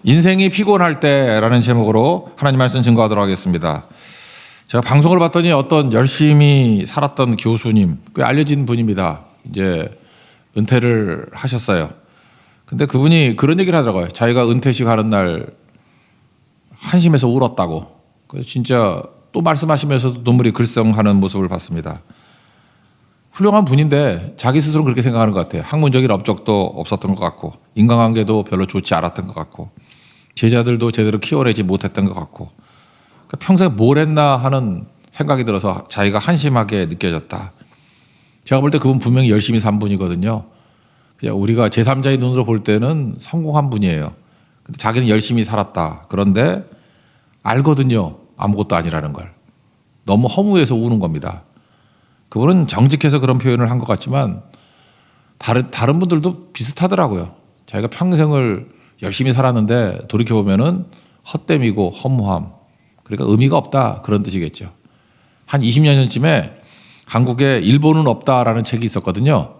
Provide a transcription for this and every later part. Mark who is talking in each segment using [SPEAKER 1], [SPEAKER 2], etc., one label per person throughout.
[SPEAKER 1] 인생이 피곤할 때라는 제목으로 하나님 말씀 증거하도록 하겠습니다. 제가 방송을 봤더니 어떤 열심히 살았던 교수님, 꽤 알려진 분입니다. 이제 은퇴를 하셨어요. 근데 그분이 그런 얘기를 하더라고요. 자기가 은퇴식 하는 날 한심해서 울었다고. 그래서 진짜 또 말씀하시면서도 눈물이 글썽하는 모습을 봤습니다. 훌륭한 분인데 자기 스스로는 그렇게 생각하는 것 같아요. 학문적인 업적도 없었던 것 같고 인간관계도 별로 좋지 않았던 것 같고 제자들도 제대로 키워내지 못했던 것 같고 그러니까 평생 뭘 했나 하는 생각이 들어서 자기가 한심하게 느껴졌다. 제가 볼 때 그분 분명히 열심히 산 분이거든요. 그냥 우리가 제3자의 눈으로 볼 때는 성공한 분이에요. 근데 자기는 열심히 살았다. 그런데 알거든요. 아무것도 아니라는 걸. 너무 허무해서 우는 겁니다. 그분은 정직해서 그런 표현을 한 것 같지만 다른 분들도 비슷하더라고요. 자기가 평생을 열심히 살았는데 돌이켜보면은 헛됨이고 허무함. 그러니까 의미가 없다. 그런 뜻이겠죠. 한 20년 전쯤에 한국에 일본은 없다라는 책이 있었거든요.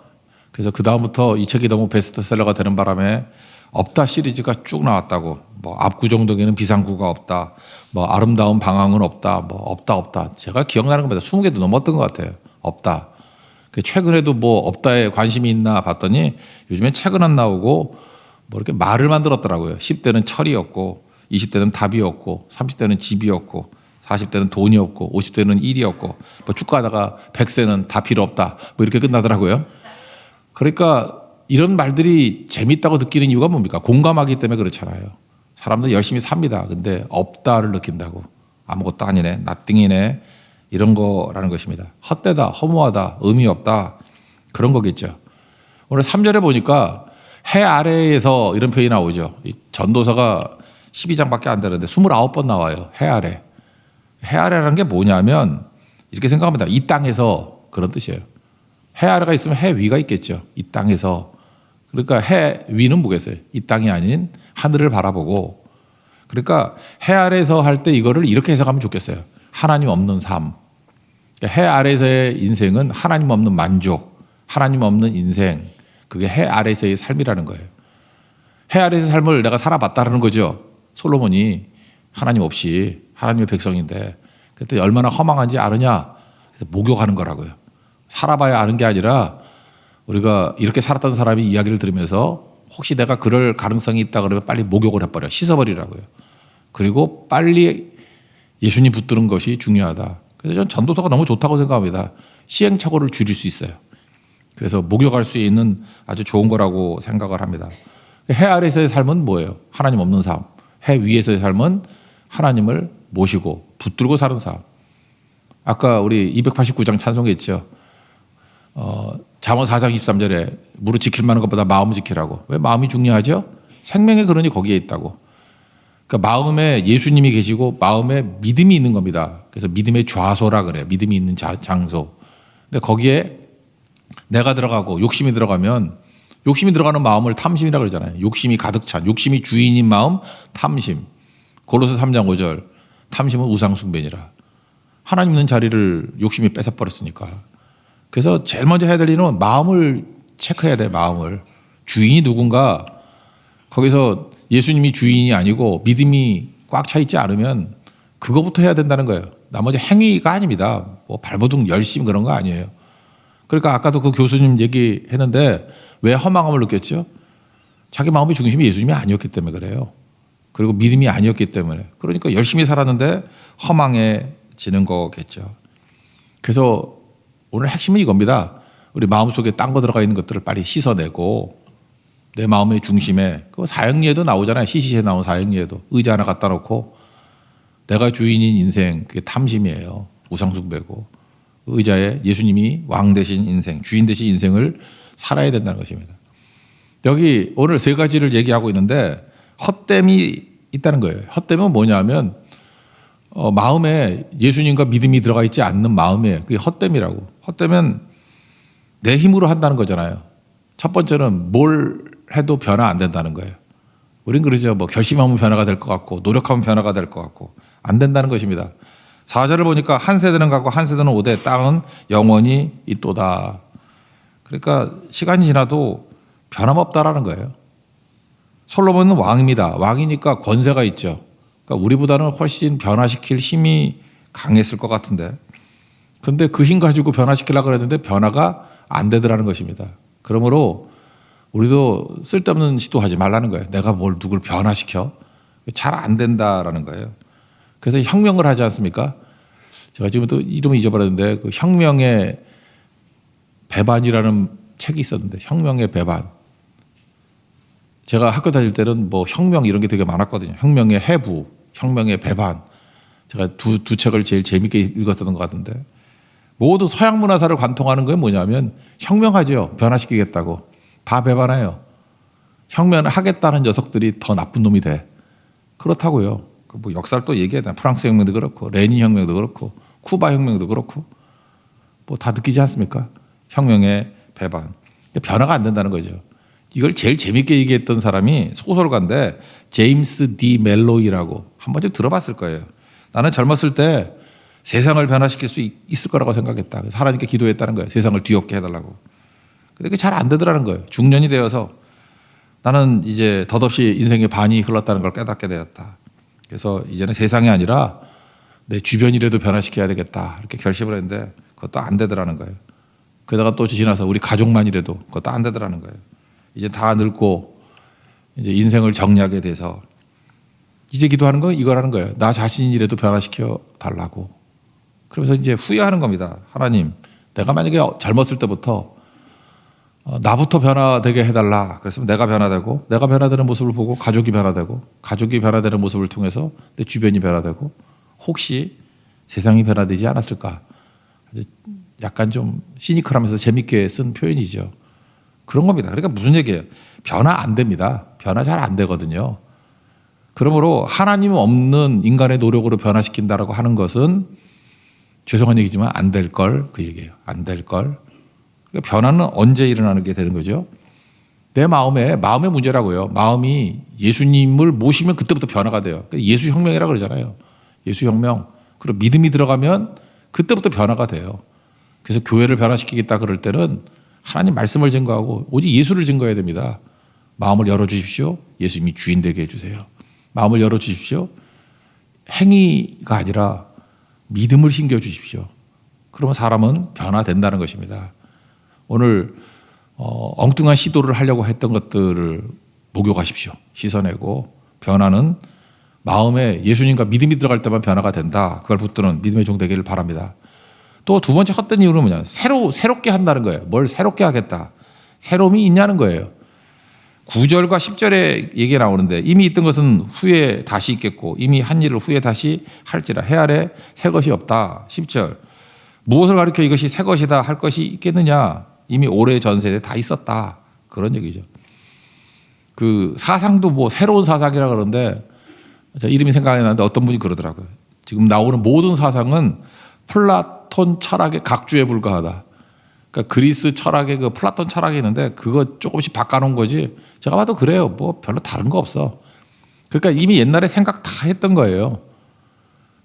[SPEAKER 1] 그래서 그 다음부터 이 책이 너무 베스트셀러가 되는 바람에 없다 시리즈가 쭉 나왔다고. 뭐 압구정동에는 비상구가 없다. 뭐 아름다운 방황은 없다. 뭐 없다. 제가 기억나는 겁니다. 20개도 넘었던 것 같아요. 없다. 최근에도 뭐 없다에 관심이 있나 봤더니 요즘엔 책은 안 나오고 뭐 이렇게 말을 만들었더라고요. 10대는 철이었고 20대는 답이었고 30대는 집이었고 40대는 돈이었고 50대는 일이었고 뭐 축구하다가 100세는 다 필요 없다. 뭐 이렇게 끝나더라고요. 그러니까 이런 말들이 재밌다고 느끼는 이유가 뭡니까? 공감하기 때문에 그렇잖아요. 사람들 열심히 삽니다. 근데 없다를 느낀다고. 아무것도 아니네. 나띵이네. 이런 거라는 것입니다. 헛되다, 허무하다, 의미 없다. 그런 거겠죠. 오늘 3절에 보니까 해 아래에서 이런 표현이 나오죠. 이 전도서가 12장밖에 안 되는데 29번 나와요. 해 아래. 해 아래라는 게 뭐냐면 이렇게 생각합니다. 이 땅에서 그런 뜻이에요. 해 아래가 있으면 해 위가 있겠죠. 이 땅에서. 그러니까 해 위는 뭐겠어요? 이 땅이 아닌 하늘을 바라보고. 그러니까 해 아래에서 할 때 이거를 이렇게 해석하면 좋겠어요. 하나님 없는 삶. 해 아래에서의 인생은 하나님 없는 만족, 하나님 없는 인생. 그게 해 아래에서의 삶이라는 거예요. 해 아래에서의 삶을 내가 살아봤다라는 거죠. 솔로몬이 하나님 없이 하나님의 백성인데 그때 얼마나 허망한지 아느냐. 그래서 목욕하는 거라고요. 살아봐야 아는 게 아니라 우리가 이렇게 살았던 사람이 이야기를 들으면서 혹시 내가 그럴 가능성이 있다 그러면 빨리 목욕을 해버려. 씻어버리라고요. 그리고 빨리 예수님 붙드는 것이 중요하다. 그래서 저는 전도서가 너무 좋다고 생각합니다. 시행착오를 줄일 수 있어요. 그래서 목욕할 수 있는 아주 좋은 거라고 생각을 합니다. 해 아래에서의 삶은 뭐예요? 하나님 없는 삶. 해 위에서의 삶은 하나님을 모시고 붙들고 사는 삶. 아까 우리 289장 찬송에 있죠. 잠언 4장 23절에 무릇 지킬 만한 것보다 마음을 지키라고. 왜 마음이 중요하죠? 생명의 근원이 거기에 있다고. 그러니까 마음에 예수님이 계시고 마음에 믿음이 있는 겁니다. 그래서 믿음의 좌소라 그래요. 믿음이 있는 장소. 근데 거기에 내가 들어가고 욕심이 들어가면 욕심이 들어가는 마음을 탐심이라고 그러잖아요. 욕심이 가득 찬 욕심이 주인인 마음 탐심. 고로새 3장 5절 탐심은 우상숭배니라. 하나님 있는 자리를 욕심이 뺏어버렸으니까. 그래서 제일 먼저 해야 될 일은 마음을 체크해야 돼요. 마음을. 주인이 누군가 거기서 예수님이 주인이 아니고 믿음이 꽉 차 있지 않으면 그거부터 해야 된다는 거예요. 나머지 행위가 아닙니다. 뭐 발버둥 열심 그런 거 아니에요. 그러니까 아까도 그 교수님 얘기했는데 왜 허망함을 느꼈죠? 자기 마음의 중심이 예수님이 아니었기 때문에 그래요. 그리고 믿음이 아니었기 때문에. 그러니까 열심히 살았는데 허망해지는 거겠죠. 그래서 오늘 핵심은 이겁니다. 우리 마음속에 딴 거 들어가 있는 것들을 빨리 씻어내고 내 마음의 중심에 그 사형리에도 나오잖아요. 시시에 나온 사형리에도 의자 하나 갖다 놓고 내가 주인인 인생 그게 탐심이에요. 우상숭배고 의자에 예수님이 왕 대신 인생, 주인 대신 인생을 살아야 된다는 것입니다. 여기 오늘 세 가지를 얘기하고 있는데 헛됨이 있다는 거예요. 헛됨은 뭐냐면 마음에 예수님과 믿음이 들어가 있지 않는 마음이에요. 그게 헛됨이라고. 헛되면 내 힘으로 한다는 거잖아요. 첫 번째는 뭘 해도 변화 안 된다는 거예요. 우린 그러죠. 뭐 결심하면 변화가 될 것 같고 노력하면 변화가 될 것 같고 안 된다는 것입니다. 4절을 보니까 한 세대는 가고 한 세대는 오되 땅은 영원히 있도다. 그러니까 시간이 지나도 변함없다라는 거예요. 솔로몬은 왕입니다. 왕이니까 권세가 있죠. 그러니까 우리보다는 훨씬 변화시킬 힘이 강했을 것 같은데, 그런데 그 힘 가지고 변화시키려고 그랬는데 변화가 안 되더라는 것입니다. 그러므로 우리도 쓸데없는 시도하지 말라는 거예요. 내가 뭘 누굴 변화시켜? 잘 안 된다라는 거예요. 그래서 혁명을 하지 않습니까? 제가 지금 또 이름을 잊어버렸는데 그 혁명의 배반이라는 책이 있었는데, 혁명의 배반. 제가 학교 다닐 때는 뭐 혁명 이런 게 되게 많았거든요. 혁명의 해부, 혁명의 배반. 제가 두 책을 제일 재밌게 읽었던 것 같은데, 모든 서양 문화사를 관통하는 게 뭐냐면 혁명하죠. 변화시키겠다고. 다 배반해요. 혁명을 하겠다는 녀석들이 더 나쁜 놈이 돼. 그렇다고요. 뭐 역사를 또 얘기해야 되나. 프랑스 혁명도 그렇고 레닌 혁명도 그렇고 쿠바 혁명도 그렇고 뭐 다 느끼지 않습니까? 혁명의 배반. 변화가 안 된다는 거죠. 이걸 제일 재밌게 얘기했던 사람이 소설가인데 제임스 D 멜로이라고, 한 번쯤 들어봤을 거예요. 나는 젊었을 때 세상을 변화시킬 수 있을 거라고 생각했다. 그래서 하나님께 기도했다는 거예요. 세상을 뒤엎게 해달라고. 근데 그게 잘 안 되더라는 거예요. 중년이 되어서 나는 이제 덧없이 인생의 반이 흘렀다는 걸 깨닫게 되었다. 그래서 이제는 세상이 아니라 내 주변이라도 변화시켜야 되겠다. 이렇게 결심을 했는데 그것도 안 되더라는 거예요. 그러다가 또 지나서 우리 가족만이라도 그것도 안 되더라는 거예요. 이제 다 늙고 이제 인생을 정리하게 돼서 이제 기도하는 건 이거라는 거예요. 나 자신이라도 변화시켜 달라고. 그러면서 이제 후회하는 겁니다. 하나님, 내가 만약에 젊었을 때부터 나부터 변화되게 해달라. 그랬으면 내가 변화되고, 내가 변화되는 모습을 보고 가족이 변화되고, 가족이 변화되는 모습을 통해서 내 주변이 변화되고, 혹시 세상이 변화되지 않았을까. 약간 좀 시니컬하면서 재밌게 쓴 표현이죠. 그런 겁니다. 그러니까 무슨 얘기예요? 변화 안 됩니다. 변화 잘 안 되거든요. 그러므로 하나님 없는 인간의 노력으로 변화시킨다라고 하는 것은 죄송한 얘기지만 안 될 걸, 그 얘기예요. 안 될 걸. 그러니까 변화는 언제 일어나는 게 되는 거죠? 내 마음의 문제라고요. 마음이 예수님을 모시면 그때부터 변화가 돼요. 예수 혁명이라고 그러잖아요. 예수 혁명. 그리고 믿음이 들어가면 그때부터 변화가 돼요. 그래서 교회를 변화시키겠다 그럴 때는 하나님 말씀을 증거하고 오직 예수를 증거해야 됩니다. 마음을 열어주십시오. 예수님이 주인 되게 해주세요. 마음을 열어주십시오. 행위가 아니라 믿음을 심겨주십시오. 그러면 사람은 변화된다는 것입니다. 오늘 엉뚱한 시도를 하려고 했던 것들을 목욕하십시오. 씻어내고, 변화는 마음에 예수님과 믿음이 들어갈 때만 변화가 된다. 그걸 붙드는 믿음의 종 되기를 바랍니다. 또 두 번째 헛된 이유는 뭐냐? 새롭게 한다는 거예요. 뭘 새롭게 하겠다. 새로움이 있냐는 거예요. 9절과 10절에 얘기가 나오는데, 이미 있던 것은 후에 다시 있겠고 이미 한 일을 후에 다시 할지라 해 아래 새 것이 없다. 10절. 무엇을 가리켜 이것이 새 것이다 할 것이 있겠느냐? 이미 오래 전 세대에 다 있었다. 그런 얘기죠. 그 사상도 뭐 새로운 사상이라 그러는데, 제 이름이 생각이 나는데 어떤 분이 그러더라고요. 지금 나오는 모든 사상은 플라톤 철학의 각주에 불과하다. 그러니까 그리스 철학의 그 플라톤 철학이 있는데 그거 조금씩 바꿔놓은 거지. 제가 봐도 그래요. 뭐 별로 다른 거 없어. 그러니까 이미 옛날에 생각 다 했던 거예요.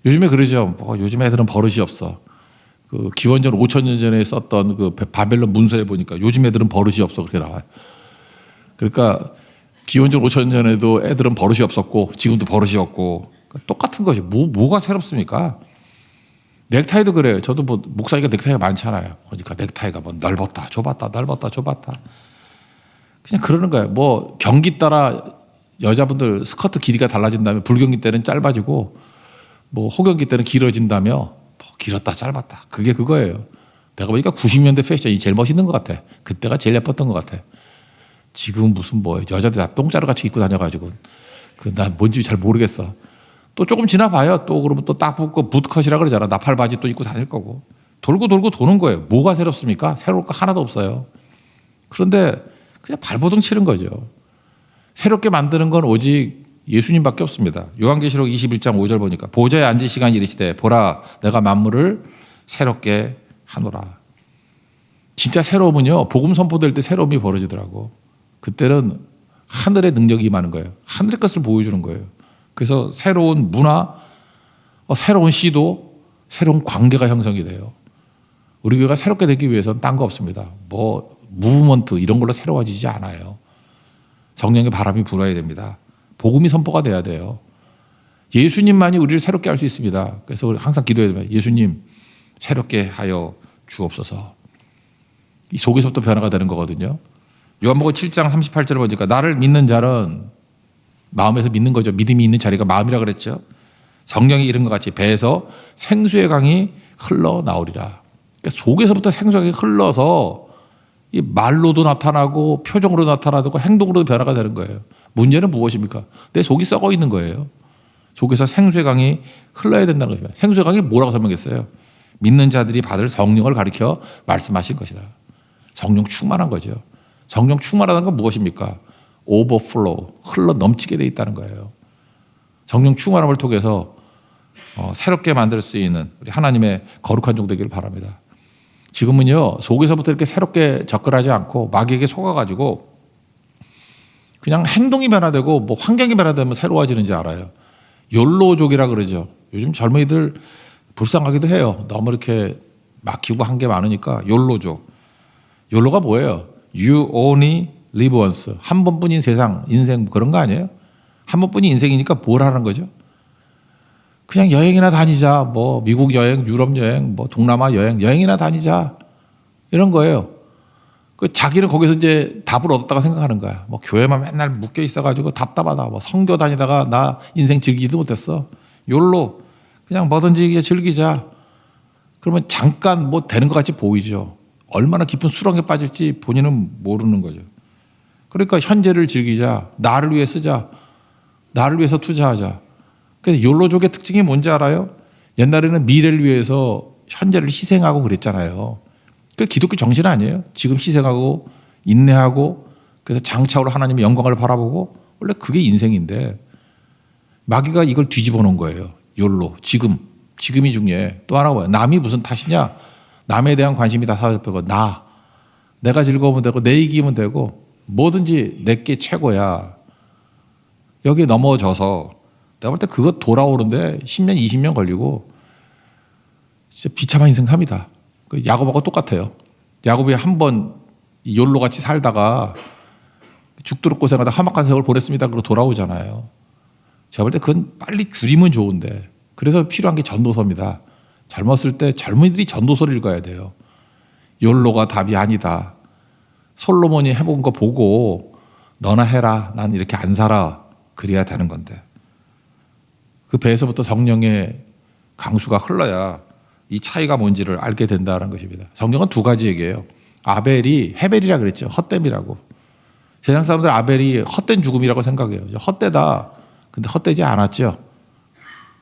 [SPEAKER 1] 요즘에 그러죠. 뭐 요즘 애들은 버릇이 없어. 그 기원전 5,000년 전에 썼던 그 바벨론 문서에 보니까 요즘 애들은 버릇이 없어 그렇게 나와요. 그러니까 기원전 5,000년 전에도 애들은 버릇이 없었고 지금도 버릇이 없고 똑같은 거죠. 뭐가 새롭습니까? 넥타이도 그래요. 저도 뭐 목사니까 넥타이가 많잖아요. 그러니까 넥타이가 뭐 넓었다, 좁았다, 넓었다, 좁았다. 그냥 그러는 거예요. 뭐 경기 따라 여자분들 스커트 길이가 달라진다면 불경기 때는 짧아지고 뭐 호경기 때는 길어진다며 뭐 길었다, 짧았다. 그게 그거예요. 내가 보니까 90년대 패션이 제일 멋있는 것 같아. 그때가 제일 예뻤던 것 같아. 지금 무슨 뭐 여자들 다 똥자루 같이 입고 다녀가지고 난 뭔지 잘 모르겠어. 또 조금 지나봐요. 또 그러면 또 딱 붙고 붓컷이라 그러잖아. 나팔 바지 또 입고 다닐 거고. 돌고 돌고 도는 거예요. 뭐가 새롭습니까? 새로울 거 하나도 없어요. 그런데 그냥 발버둥 치는 거죠. 새롭게 만드는 건 오직 예수님밖에 없습니다. 요한계시록 21장 5절 보니까 보좌에 앉을 시간이 이르시되 보라 내가 만물을 새롭게 하노라. 진짜 새로움은요. 복음 선포될 때 새로움이 벌어지더라고. 그때는 하늘의 능력이 임하는 거예요. 하늘의 것을 보여주는 거예요. 그래서 새로운 문화, 새로운 시도, 새로운 관계가 형성이 돼요. 우리 교회가 새롭게 되기 위해서는 딴 거 없습니다. 뭐 무브먼트 이런 걸로 새로워지지 않아요. 성령의 바람이 불어야 됩니다. 복음이 선포가 돼야 돼요. 예수님만이 우리를 새롭게 할 수 있습니다. 그래서 우리 항상 기도해야 됩니다. 예수님 새롭게 하여 주옵소서. 이 속에서부터 변화가 되는 거거든요. 요한복음 7장 38절을 보니까 나를 믿는 자는 마음에서 믿는 거죠. 믿음이 있는 자리가 마음이라 그랬죠. 성령이 이른 것 같이 배에서 생수의 강이 흘러나오리라. 그러니까 속에서부터 생수의 강이 흘러서 이 말로도 나타나고 표정으로 나타나고 행동으로도 변화가 되는 거예요. 문제는 무엇입니까? 내 속이 썩어 있는 거예요. 속에서 생수의 강이 흘러야 된다는 것입니다. 생수의 강이 뭐라고 설명했어요? 믿는 자들이 받을 성령을 가리켜 말씀하신 것이다. 성령 충만한 거죠. 성령 충만하다는 건 무엇입니까? 오버플로우, 흘러 넘치게 돼 있다는 거예요. 성령 충만함을 통해서 새롭게 만들 수 있는 우리 하나님의 거룩한 종 되기를 바랍니다. 지금은요, 속에서부터 이렇게 새롭게 접근하지 않고 마귀에게 속아가지고 그냥 행동이 변화되고 뭐 환경이 변화되면 새로워지는지 알아요. 욜로족이라 그러죠. 요즘 젊은이들 불쌍하기도 해요. 너무 이렇게 막히고 한 게 많으니까 욜로족. 욜로가 뭐예요? You only live once. 한 번뿐인 세상, 인생 그런 거 아니에요? 한 번뿐인 인생이니까 뭘 하는 거죠? 그냥 여행이나 다니자. 뭐 미국 여행, 유럽 여행, 뭐 동남아 여행이나 다니자. 이런 거예요. 그 자기는 거기서 이제 답을 얻었다고 생각하는 거야. 뭐 교회만 맨날 묶여 있어가지고 답답하다. 뭐 선교 다니다가 나 인생 즐기지도 못했어. 욜로 그냥 뭐든지 즐기자. 그러면 잠깐 뭐 되는 것 같이 보이죠. 얼마나 깊은 수렁에 빠질지 본인은 모르는 거죠. 그러니까 현재를 즐기자. 나를 위해 쓰자. 나를 위해서 투자하자. 그래서 욜로족의 특징이 뭔지 알아요? 옛날에는 미래를 위해서 현재를 희생하고 그랬잖아요. 그 기독교 정신 아니에요? 지금 희생하고 인내하고 그래서 장차로 하나님의 영광을 바라보고 원래 그게 인생인데 마귀가 이걸 뒤집어 놓은 거예요. 욜로. 지금이 중요해. 또 하나 뭐야? 남이 무슨 탓이냐? 남에 대한 관심이 다 사라져버리고 내가 즐거우면 되고 내 이기면 되고 뭐든지 내게 최고야. 여기에 넘어져서 내가 볼 때 그거 돌아오는데 10년 20년 걸리고 진짜 비참한 인생 삽니다. 야곱하고 똑같아요. 야곱이 한번 욜로같이 살다가 죽도록 고생하다 험악한 세월 보냈습니다. 그러고 돌아오잖아요. 제가 볼 때 그건 빨리 줄이면 좋은데 그래서 필요한 게 전도서입니다. 젊었을 때 젊은이들이 전도서를 읽어야 돼요. 욜로가 답이 아니다. 솔로몬이 해본 거 보고 너나 해라. 난 이렇게 안 살아. 그래야 되는 건데 그 배에서부터 성령의 강수가 흘러야 이 차이가 뭔지를 알게 된다는 것입니다. 성경은 두 가지 얘기예요. 아벨이 헤벨이라 그랬죠. 헛됨이라고. 세상 사람들 아벨이 헛된 죽음이라고 생각해요. 헛되다. 근데 헛되지 않았죠.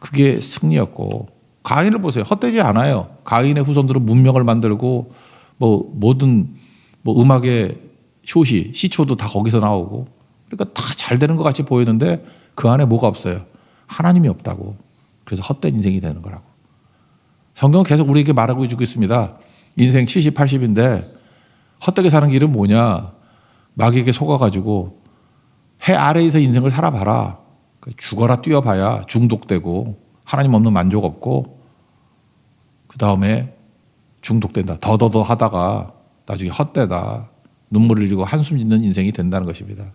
[SPEAKER 1] 그게 승리였고 가인을 보세요. 헛되지 않아요. 가인의 후손들은 문명을 만들고 뭐 모든 뭐 음악의 효시, 시초도 다 거기서 나오고 그러니까 다 잘 되는 것 같이 보이는데 그 안에 뭐가 없어요. 하나님이 없다고. 그래서 헛된 인생이 되는 거라고. 성경은 계속 우리에게 말하고 주고 있습니다. 인생 70, 80인데 헛되게 사는 길은 뭐냐. 마귀에게 속아가지고 해 아래에서 인생을 살아봐라. 죽어라 뛰어봐야 중독되고 하나님 없는 만족 없고 그 다음에 중독된다. 더더더 하다가 나중에 헛되다. 눈물을 흘리고 한숨 짓는 인생이 된다는 것입니다.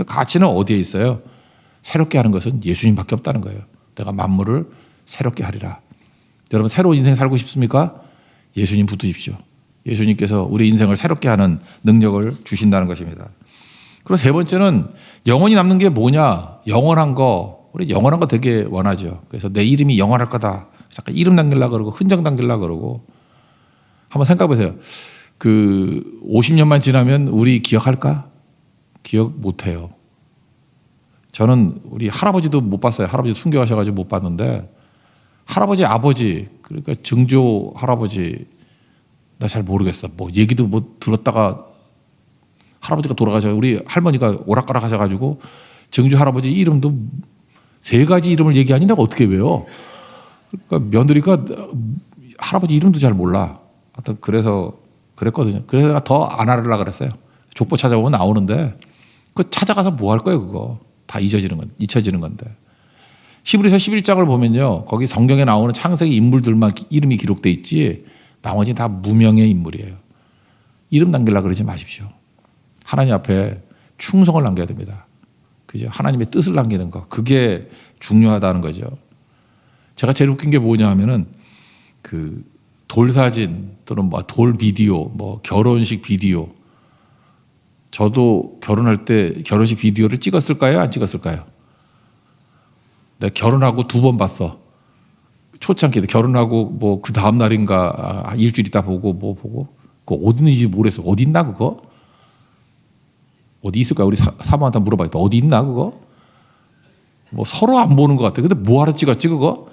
[SPEAKER 1] 가치는 어디에 있어요? 새롭게 하는 것은 예수님밖에 없다는 거예요. 내가 만물을 새롭게 하리라. 여러분 새로운 인생 살고 싶습니까? 예수님 붙드십시오. 예수님께서 우리 인생을 새롭게 하는 능력을 주신다는 것입니다. 그리고 세 번째는 영원히 남는 게 뭐냐? 영원한 거. 우리 영원한 거 되게 원하죠. 그래서 내 이름이 영원할 거다. 잠깐 이름 남기려고 그러고 흔적 남기려고 그러고 한번 생각해 보세요. 그 50년만 지나면 우리 기억할까? 기억 못 해요. 저는 우리 할아버지도 못 봤어요. 할아버지 순교하셔가지고 못 봤는데 할아버지 아버지 그러니까 증조 할아버지 나 잘 모르겠어. 뭐 얘기도 못 들었다가 할아버지가 돌아가셔 우리 할머니가 오락가락 하셔가지고 증조 할아버지 이름도 3가지 이름을 얘기하니 내가 어떻게 외워? 그러니까 며느리가 할아버지 이름도 잘 몰라. 하여튼 그래서 그랬거든요. 그래서 더 안 하려고 그랬어요. 족보 찾아보면 나오는데 그 찾아가서 뭐 할 거예요 그거. 다 잊혀지는 건데. 히브리서 11장을 보면요. 거기 성경에 나오는 창세기 인물들만 이름이 기록돼 있지 나머지 다 무명의 인물이에요. 이름 남기려고 그러지 마십시오. 하나님 앞에 충성을 남겨야 됩니다. 그죠? 하나님의 뜻을 남기는 거. 그게 중요하다는 거죠. 제가 제일 웃긴 게 뭐냐 하면은 그 돌사진 또는 뭐 돌 비디오, 뭐 결혼식 비디오. 저도 결혼할 때 결혼식 비디오를 찍었을까요? 안 찍었을까요? 내가 결혼하고 2번 봤어. 초창기에 결혼하고 뭐 그 다음 날인가 일주일 있다 보고 뭐 보고 그거 어디 있는지 모르겠어. 어디 있나 그거? 어디 있을까? 우리 사모한테 물어봐야겠다. 어디 있나 그거? 뭐 서로 안 보는 것 같아. 근데 뭐하러 찍었지 그거?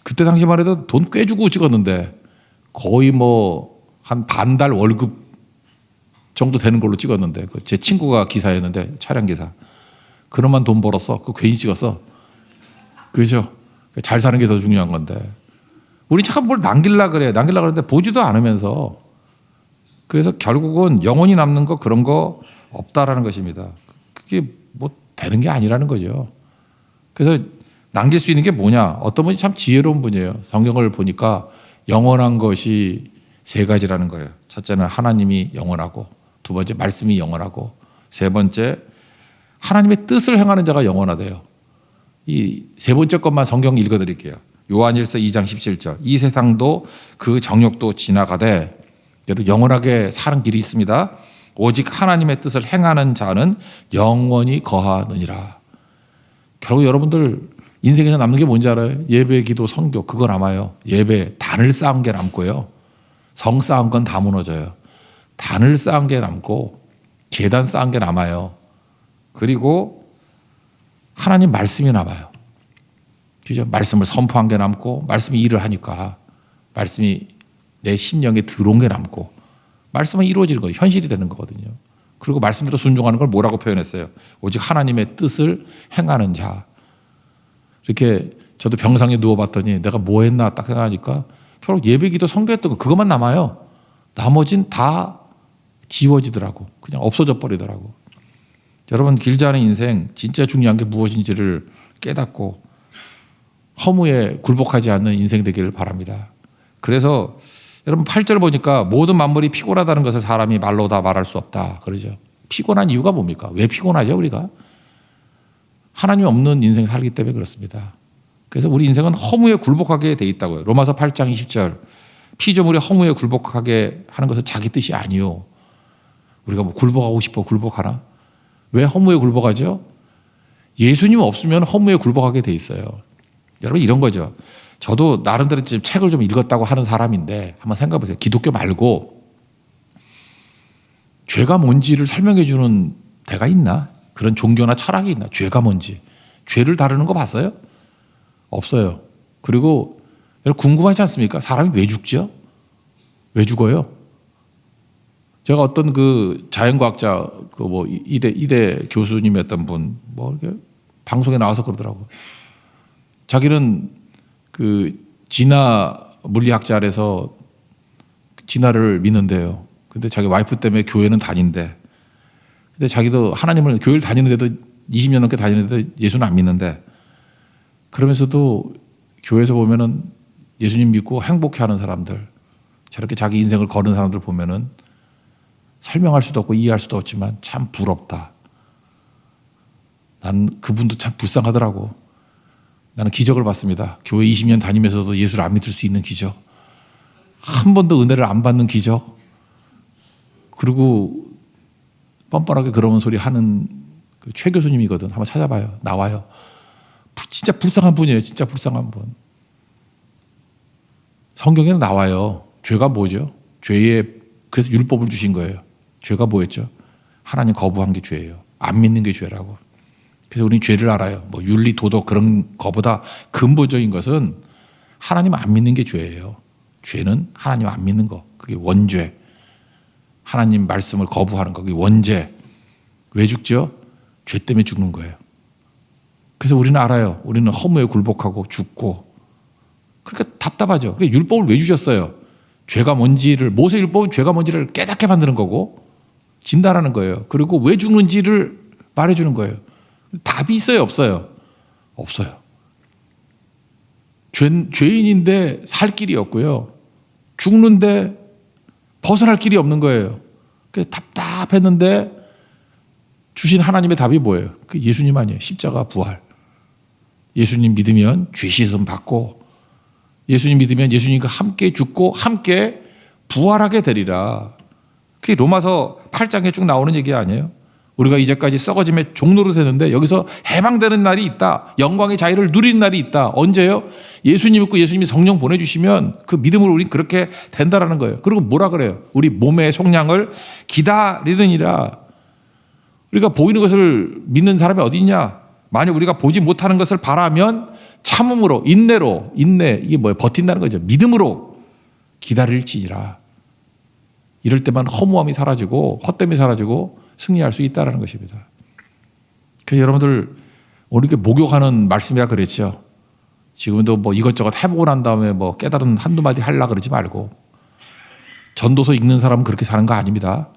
[SPEAKER 1] 그때 당시만 해도 돈 꽤 주고 찍었는데 거의 뭐 한 반달 월급 정도 되는 걸로 찍었는데 제 친구가 기사였는데 차량 기사. 그놈만 돈 벌었어. 그거 괜히 찍었어. 그죠? 잘 사는 게 더 중요한 건데. 우리 잠깐 뭘 남길라 그래. 남길라 그러는데 보지도 않으면서. 그래서 결국은 영원히 남는 거 그런 거 없다라는 것입니다. 그게 뭐 되는 게 아니라는 거죠. 그래서 남길 수 있는 게 뭐냐. 어떤 분이 참 지혜로운 분이에요. 성경을 보니까 영원한 것이 3가지라는 거예요. 첫째는 하나님이 영원하고, 2번째 말씀이 영원하고, 3번째 하나님의 뜻을 행하는 자가 영원하대요. 이 3번째 것만 성경 읽어드릴게요. 요한일서 2장 17절. 이 세상도 그 정욕도 지나가되 여러분 영원하게 사는 길이 있습니다. 오직 하나님의 뜻을 행하는 자는 영원히 거하느니라. 결국 여러분들 인생에서 남는 게 뭔지 알아요? 예배, 기도, 선교 그거 남아요. 예배 단을 쌓은 게 남고요. 성 쌓은 건 다 무너져요. 단을 쌓은 게 남고 계단 쌓은 게 남아요. 그리고 하나님 말씀이 남아요. 그죠? 말씀을 선포한 게 남고 말씀이 일을 하니까 말씀이 내 심령에 들어온 게 남고 말씀은 이루어지는 거예요. 현실이 되는 거거든요. 그리고 말씀대로 순종하는 걸 뭐라고 표현했어요? 오직 하나님의 뜻을 행하는 자. 이렇게 저도 병상에 누워봤더니 내가 뭐 했나 딱 생각하니까 결국 예배기도 선교했던 거 그것만 남아요. 나머진 다 지워지더라고. 그냥 없어져 버리더라고. 여러분 길지 않은 인생 진짜 중요한 게 무엇인지를 깨닫고 허무에 굴복하지 않는 인생 되기를 바랍니다. 그래서 여러분 8절 보니까 모든 만물이 피곤하다는 것을 사람이 말로 다 말할 수 없다. 그러죠. 피곤한 이유가 뭡니까? 왜 피곤하죠 우리가? 하나님 없는 인생 살기 때문에 그렇습니다. 그래서 우리 인생은 허무에 굴복하게 돼 있다고요. 로마서 8장 20절. 피조물이 허무에 굴복하게 하는 것은 자기 뜻이 아니요. 우리가 뭐 굴복하고 싶어 굴복하나? 왜 허무에 굴복하죠? 예수님 없으면 허무에 굴복하게 돼 있어요. 여러분 이런 거죠. 저도 나름대로 지금 책을 좀 읽었다고 하는 사람인데 한번 생각해 보세요. 기독교 말고 죄가 뭔지를 설명해 주는 데가 있나? 그런 종교나 철학이 있나? 죄가 뭔지. 죄를 다루는 거 봤어요? 없어요. 그리고 여러분 궁금하지 않습니까? 사람이 왜 죽죠? 왜 죽어요? 제가 어떤 그 자연과학자 그 뭐 이대 교수님이었던 분 뭐 이렇게 방송에 나와서 그러더라고. 자기는 그 진화 물리학자 아래서 진화를 믿는데요. 근데 자기 와이프 때문에 교회는 다닌대. 근데 자기도 하나님을 교회를 다니는데도 20년 넘게 다니는데도 예수는 안 믿는데 그러면서도 교회에서 보면은 예수님 믿고 행복해하는 사람들 저렇게 자기 인생을 거는 사람들 보면은 설명할 수도 없고 이해할 수도 없지만 참 부럽다. 난 그분도 참 불쌍하더라고. 나는 기적을 봤습니다. 교회 20년 다니면서도 예수를 안 믿을 수 있는 기적. 한 번도 은혜를 안 받는 기적. 그리고 뻔뻔하게 그러는 소리 하는 그 최 교수님이거든. 한번 찾아봐요. 나와요. 진짜 불쌍한 분이에요. 진짜 불쌍한 분. 성경에는 나와요. 죄가 뭐죠? 그래서 율법을 주신 거예요. 죄가 뭐였죠? 하나님 거부한 게 죄예요. 안 믿는 게 죄라고. 그래서 우리는 죄를 알아요. 뭐 윤리, 도덕 그런 거보다 근본적인 것은 하나님 안 믿는 게 죄예요. 죄는 하나님 안 믿는 거. 그게 원죄. 하나님 말씀을 거부하는 거. 그게 원죄. 왜 죽죠? 죄 때문에 죽는 거예요. 그래서 우리는 알아요. 우리는 허무에 굴복하고 죽고. 그러니까 답답하죠. 그러니까 율법을 왜 주셨어요? 죄가 뭔지를, 모세 율법은 죄가 뭔지를 깨닫게 만드는 거고 진단하는 거예요. 그리고 왜 죽는지를 말해주는 거예요. 답이 있어요? 없어요? 없어요. 죄인인데 살 길이 없고요. 죽는데 벗어날 길이 없는 거예요. 그래서 답답했는데 주신 하나님의 답이 뭐예요? 그 예수님 아니에요. 십자가 부활. 예수님 믿으면 죄 씻음 받고, 예수님 믿으면 예수님과 함께 죽고 함께 부활하게 되리라. 그게 로마서 8장에 쭉 나오는 얘기 아니에요? 우리가 이제까지 썩어짐의 종로로 되는데 여기서 해방되는 날이 있다. 영광의 자유를 누리는 날이 있다. 언제요? 예수님 믿고 예수님이 성령 보내주시면 그 믿음으로 우린 그렇게 된다라는 거예요. 그리고 뭐라 그래요? 우리 몸의 속량을 기다리느니라. 우리가 보이는 것을 믿는 사람이 어디 있냐? 만약 우리가 보지 못하는 것을 바라면 참음으로, 인내, 이게 뭐예요? 버틴다는 거죠. 믿음으로 기다릴지니라. 이럴 때만 허무함이 사라지고 헛됨이 사라지고 승리할 수 있다는 것입니다. 그래서 여러분들 오늘 이렇게 목욕하는 말씀이야 그랬죠. 지금도 뭐 이것저것 해보고 난 다음에 뭐 깨달은 한두 마디 하려고 그러지 말고, 전도서 읽는 사람은 그렇게 사는 거 아닙니다.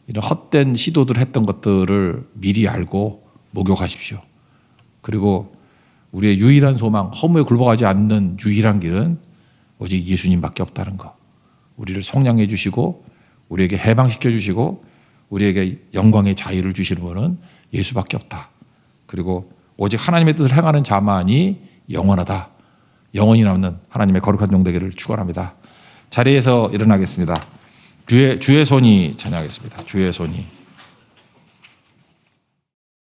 [SPEAKER 1] 이런 헛된 시도들 했던 것들을 미리 알고 목욕하십시오. 그리고 우리의 유일한 소망, 허무에 굴복하지 않는 유일한 길은 오직 예수님밖에 없다는 거. 우리를 속량해 주시고 우리에게 해방시켜 주시고 우리에게 영광의 자유를 주시는 분은 예수밖에 없다. 그리고 오직 하나님의 뜻을 행하는 자만이 영원하다. 영원히 남는 하나님의 거룩한 종 되기를 축원합니다. 자리에서 일어나겠습니다. 주의 손이 찬양하겠습니다. 주의 손이.